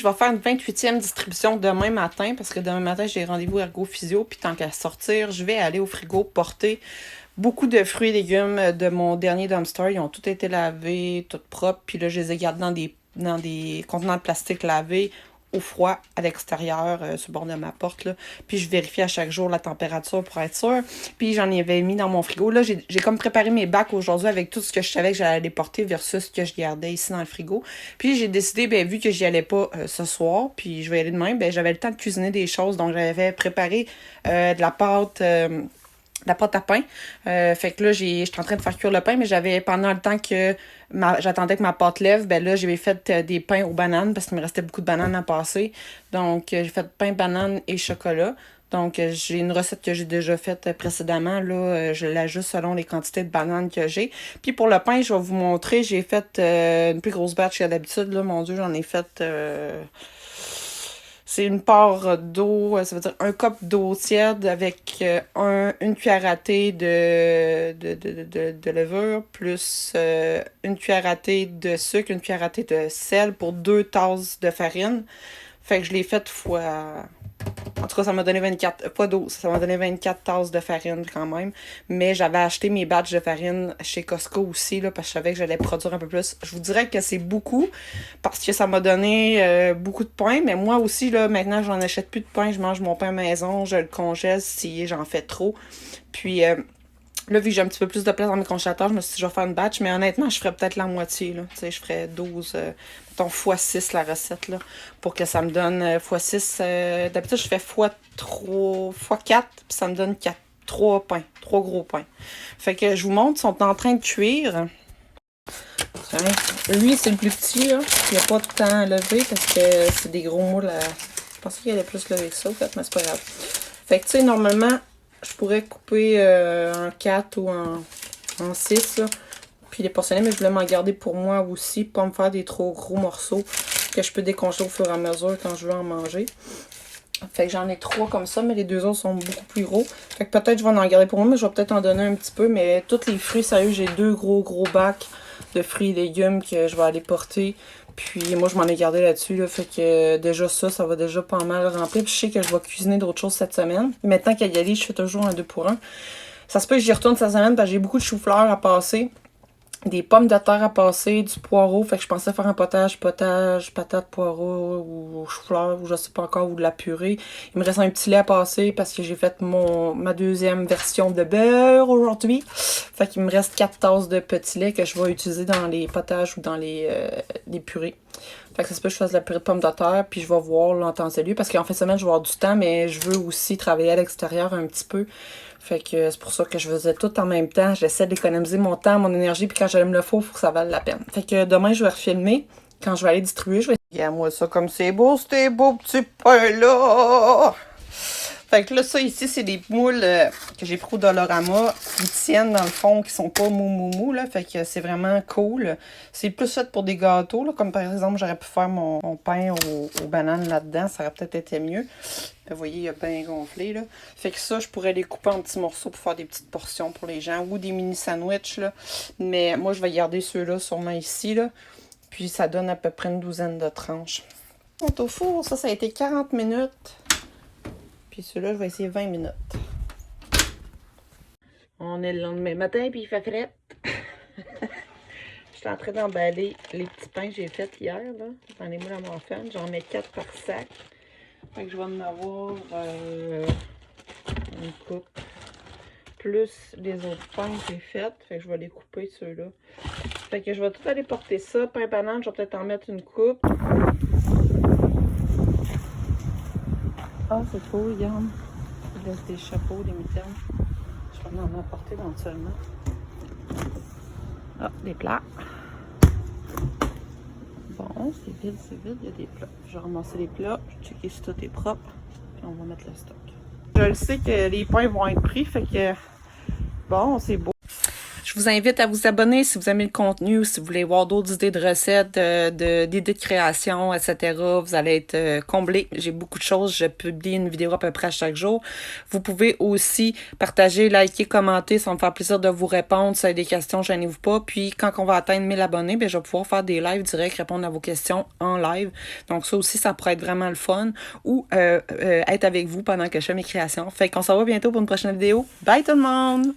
vais faire une 28e distribution demain matin parce que demain matin, j'ai rendez-vous ergo physio. Puis tant qu'à sortir, je vais aller au frigo porter beaucoup de fruits et légumes de mon dernier dumpster. Ils ont tous été lavés, tout propres. Puis là, je les ai gardés dans des contenants de plastique lavés au froid à l'extérieur, sur le bord de ma porte. Là. Puis je vérifie à chaque jour la température pour être sûre. Puis j'en avais mis dans mon frigo. Là, j'ai comme préparé mes bacs aujourd'hui avec tout ce que je savais que j'allais porter versus ce que je gardais ici dans le frigo. Puis j'ai décidé, ben, vu que j'y allais pas ce soir, puis je vais y aller demain, ben, j'avais le temps de cuisiner des choses. Donc j'avais préparé de la pâte... la pâte à pain. Fait que là, j'étais en train de faire cuire le pain, mais j'avais, pendant le temps que j'attendais que ma pâte lève, ben là, j'avais fait des pains aux bananes parce qu'il me restait beaucoup de bananes à passer. Donc, j'ai fait pain, banane et chocolat. Donc, j'ai une recette que j'ai déjà faite précédemment. Là, je l'ajuste selon les quantités de bananes que j'ai. Puis pour le pain, je vais vous montrer, j'ai fait une plus grosse batch que d'habitude. Là, mon Dieu, j'en ai fait... c'est une part d'eau, ça veut dire un cup d'eau tiède avec une cuillère à thé de levure, plus une cuillère à thé de sucre, une cuillère à thé de sel pour 2 tasses de farine. Fait que je l'ai fait fois... En tout cas, ça m'a donné 24... Pas 12, ça m'a donné 24 tasses de farine quand même. Mais j'avais acheté mes batchs de farine chez Costco aussi, là, parce que je savais que j'allais produire un peu plus. Je vous dirais que c'est beaucoup, parce que ça m'a donné beaucoup de pain. Mais moi aussi, là, maintenant, j'en achète plus de pain. Je mange mon pain maison, je le congèle si j'en fais trop. Puis... là, vu que j'ai un petit peu plus de place dans mes congélateurs, je me suis dit, je vais faire une batch, mais honnêtement, je ferais peut-être la moitié, là. Tu sais, je ferais 12, mettons, x6 la recette, là, pour que ça me donne x6. D'habitude, je fais x3, x4, puis ça me donne 3 pains, 3 gros pains. Fait que je vous montre, ils sont en train de cuire. Lui, c'est le plus petit, là. Il n'y a pas de temps à lever parce que c'est des gros moules à... Je pensais qu'il allait plus lever que ça, en fait, mais c'est pas grave. Fait que, tu sais, normalement... Je pourrais couper en 4 ou en 6, là, puis les portionner, mais je voulais m'en garder pour moi aussi, pas me faire des trop gros morceaux que je peux décongeler au fur et à mesure quand je veux en manger. Fait que j'en ai 3 comme ça, mais les 2 autres sont beaucoup plus gros. Fait que peut-être je vais en garder pour moi, mais je vais peut-être en donner un petit peu. Mais tous les fruits, sérieux, j'ai 2 gros bacs de fruits et légumes que je vais aller porter. Puis moi, je m'en ai gardé là-dessus, là, fait que déjà ça va déjà pas mal remplir. Puis je sais que je vais cuisiner d'autres choses cette semaine. Maintenant qu'à y aller, je fais toujours un 2 pour 1. Ça se peut que j'y retourne cette semaine parce que j'ai beaucoup de chou-fleur à passer. Des pommes de terre à passer, du poireau. Fait que je pensais faire un potage, patate, poireau ou chou-fleur ou je sais pas encore, ou de la purée. Il me reste un petit lait à passer parce que j'ai fait ma deuxième version de beurre aujourd'hui. Fait qu'il me reste 4 tasses de petit lait que je vais utiliser dans les potages ou dans les purées. Fait que ça se peut que je fasse la purée de pommes de terre, puis je vais voir là, en temps et lieu. Parce qu'en fin de semaine, je vais avoir du temps, mais je veux aussi travailler à l'extérieur un petit peu. Fait que c'est pour ça que je faisais tout en même temps. J'essaie d'économiser mon temps, mon énergie, puis quand j'aime le faut que ça vaille la peine. Fait que demain, je vais refilmer. Quand je vais aller distribuer, je vais... Regarde-moi ça comme c'est beau, ces beaux petits pains-là! Fait que là, ça ici, c'est des moules que j'ai pris au Dollarama qui tiennent dans le fond, qui sont pas mou, là. Fait que c'est vraiment cool. C'est plus fait pour des gâteaux, là. Comme par exemple, j'aurais pu faire mon pain aux bananes là-dedans. Ça aurait peut-être été mieux. Vous voyez, il a bien gonflé, là. Fait que ça, je pourrais les couper en petits morceaux pour faire des petites portions pour les gens. Ou des mini sandwichs, là. Mais moi, je vais garder ceux-là sûrement ici, là. Puis ça donne à peu près une douzaine de tranches. On est au four. Ça a été 40 minutes. Puis celui-là, je vais essayer 20 minutes. On est le lendemain matin, puis il fait fret. Je suis en train d'emballer les petits pains que j'ai faits hier, là, dans les moules à muffins. J'en mets 4 par sac. Fait que je vais en avoir une coupe. Plus les autres pains que j'ai faits. Fait que je vais les couper, ceux-là. Fait que je vais tout aller porter ça. Pain banane, je vais peut-être en mettre une coupe. Ah, c'est cool, regarde. Il laisse des chapeaux, des mitaines. Je vais en apporter éventuellement. Ah, des plats. Bon, c'est vide, il y a des plats. Je vais ramasser les plats, je vais checker si tout est propre, puis on va mettre le stock. Je le sais que les pains vont être pris, fait que bon, c'est beau. Je vous invite à vous abonner si vous aimez le contenu, si vous voulez voir d'autres idées de recettes, d'idées de création, etc. Vous allez être comblés. J'ai beaucoup de choses. Je publie une vidéo à peu près à chaque jour. Vous pouvez aussi partager, liker, commenter. Ça va me faire plaisir de vous répondre. Si vous avez des questions, gênez-vous pas. Puis quand on va atteindre 1000 abonnés, ben, je vais pouvoir faire des lives directs, répondre à vos questions en live. Donc ça aussi, ça pourrait être vraiment le fun. Ou être avec vous pendant que je fais mes créations. Fait qu'on se revoit bientôt pour une prochaine vidéo. Bye tout le monde!